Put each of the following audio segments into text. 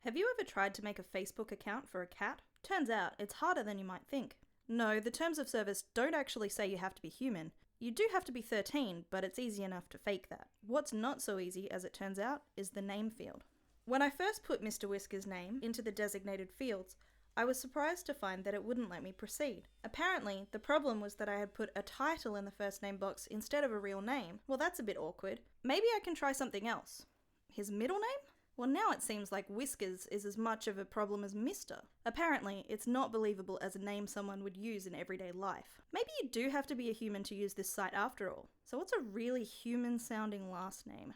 Have you ever tried to make a Facebook account for a cat? Turns out, it's harder than you might think. No, the terms of service don't actually say you have to be human. You do have to be 13, but it's easy enough to fake that. What's not so easy, as it turns out, is the name field. When I first put Mr. Whiskers' name into the designated fields, I was surprised to find that it wouldn't let me proceed. Apparently, the problem was that I had put a title in the first name box instead of a real name. Well, that's a bit awkward. Maybe I can try something else. His middle name? Well, now it seems like Whiskers is as much of a problem as Mr. Apparently, it's not believable as a name someone would use in everyday life. Maybe you do have to be a human to use this site after all. So what's a really human-sounding last name?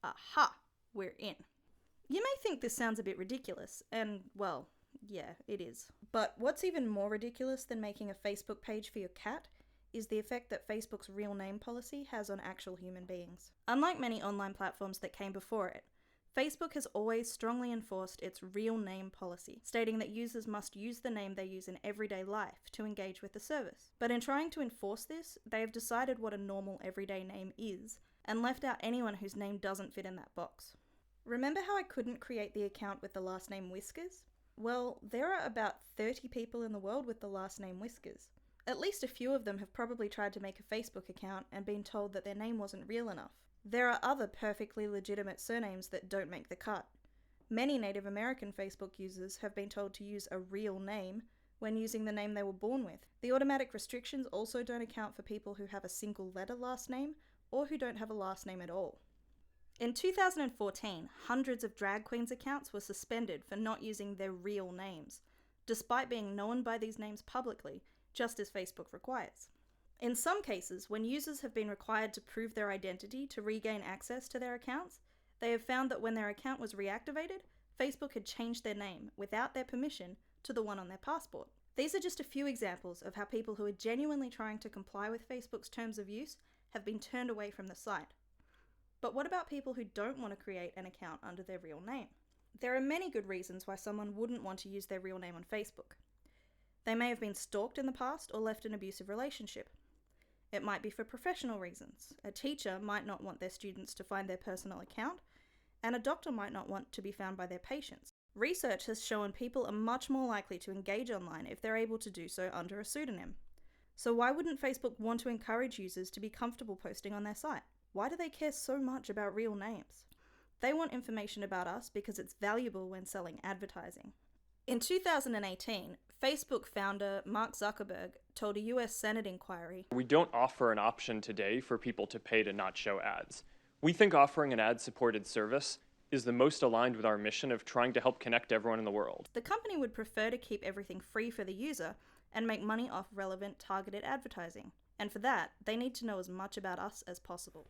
Aha! We're in. You may think this sounds a bit ridiculous, and, well, yeah, it is. But what's even more ridiculous than making a Facebook page for your cat is the effect that Facebook's real name policy has on actual human beings. Unlike many online platforms that came before it, Facebook has always strongly enforced its real name policy, stating that users must use the name they use in everyday life to engage with the service. But in trying to enforce this, they have decided what a normal everyday name is, and left out anyone whose name doesn't fit in that box. Remember how I couldn't create the account with the last name Whiskers? Well, there are about 30 people in the world with the last name Whiskers. At least a few of them have probably tried to make a Facebook account and been told that their name wasn't real enough. There are other perfectly legitimate surnames that don't make the cut. Many Native American Facebook users have been told to use a real name when using the name they were born with. The automatic restrictions also don't account for people who have a single letter last name or who don't have a last name at all. In 2014, hundreds of drag queens accounts were suspended for not using their real names, despite being known by these names publicly, just as Facebook requires. In some cases, when users have been required to prove their identity to regain access to their accounts, they have found that when their account was reactivated, Facebook had changed their name, without their permission, to the one on their passport. These are just a few examples of how people who are genuinely trying to comply with Facebook's terms of use have been turned away from the site. But what about people who don't want to create an account under their real name? There are many good reasons why someone wouldn't want to use their real name on Facebook. They may have been stalked in the past or left an abusive relationship. It might be for professional reasons. A teacher might not want their students to find their personal account, and a doctor might not want to be found by their patients. Research has shown people are much more likely to engage online if they're able to do so under a pseudonym. So why wouldn't Facebook want to encourage users to be comfortable posting on their site? Why do they care so much about real names? They want information about us because it's valuable when selling advertising. In 2018, Facebook founder Mark Zuckerberg told a US Senate inquiry, "We don't offer an option today for people to pay to not show ads. We think offering an ad-supported service is the most aligned with our mission of trying to help connect everyone in the world." The company would prefer to keep everything free for the user and make money off relevant targeted advertising. And for that, they need to know as much about us as possible.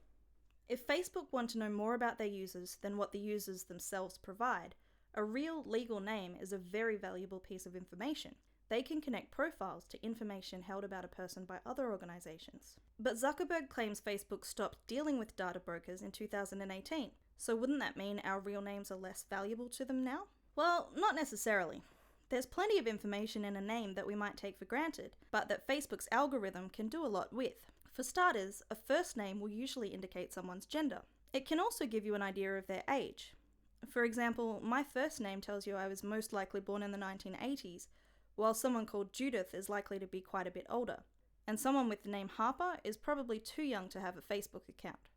If Facebook want to know more about their users than what the users themselves provide, a real legal name is a very valuable piece of information. They can connect profiles to information held about a person by other organizations. But Zuckerberg claims Facebook stopped dealing with data brokers in 2018. So wouldn't that mean our real names are less valuable to them now? Well, not necessarily. There's plenty of information in a name that we might take for granted, but that Facebook's algorithm can do a lot with. For starters, a first name will usually indicate someone's gender. It can also give you an idea of their age. For example, my first name tells you I was most likely born in the 1980s, while someone called Judith is likely to be quite a bit older. And someone with the name Harper is probably too young to have a Facebook account.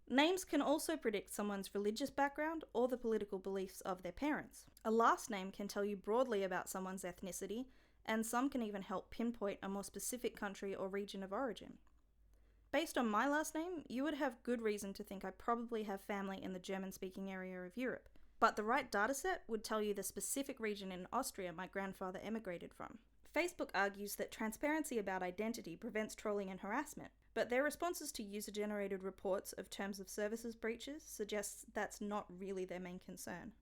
Names can also predict someone's religious background or the political beliefs of their parents. A last name can tell you broadly about someone's ethnicity, and some can even help pinpoint a more specific country or region of origin. Based on my last name, you would have good reason to think I probably have family in the German-speaking area of Europe. But the right dataset would tell you the specific region in Austria my grandfather emigrated from. Facebook argues that transparency about identity prevents trolling and harassment, but their responses to user-generated reports of terms of services breaches suggests that's not really their main concern.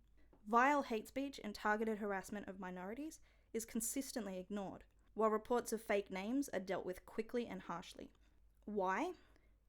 Vile hate speech and targeted harassment of minorities is consistently ignored, while reports of fake names are dealt with quickly and harshly. Why?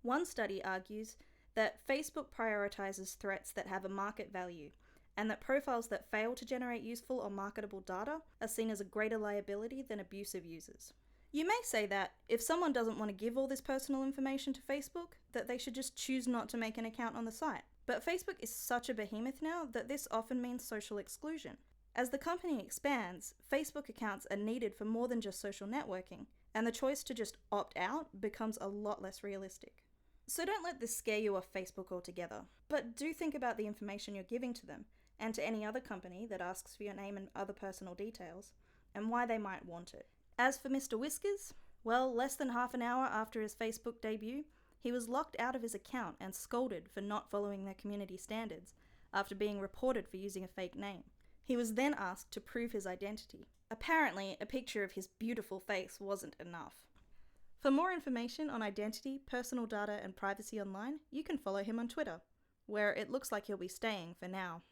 One study argues that Facebook prioritizes threats that have a market value, and that profiles that fail to generate useful or marketable data are seen as a greater liability than abusive users. You may say that, if someone doesn't want to give all this personal information to Facebook, that they should just choose not to make an account on the site. But Facebook is such a behemoth now that this often means social exclusion. As the company expands, Facebook accounts are needed for more than just social networking, and the choice to just opt out becomes a lot less realistic. So don't let this scare you off Facebook altogether, but do think about the information you're giving to them, and to any other company that asks for your name and other personal details, and why they might want it. As for Mr. Whiskers, well, less than half an hour after his Facebook debut, he was locked out of his account and scolded for not following their community standards, after being reported for using a fake name. He was then asked to prove his identity. Apparently, a picture of his beautiful face wasn't enough. For more information on identity, personal data, and privacy online, you can follow him on Twitter, where it looks like he'll be staying for now.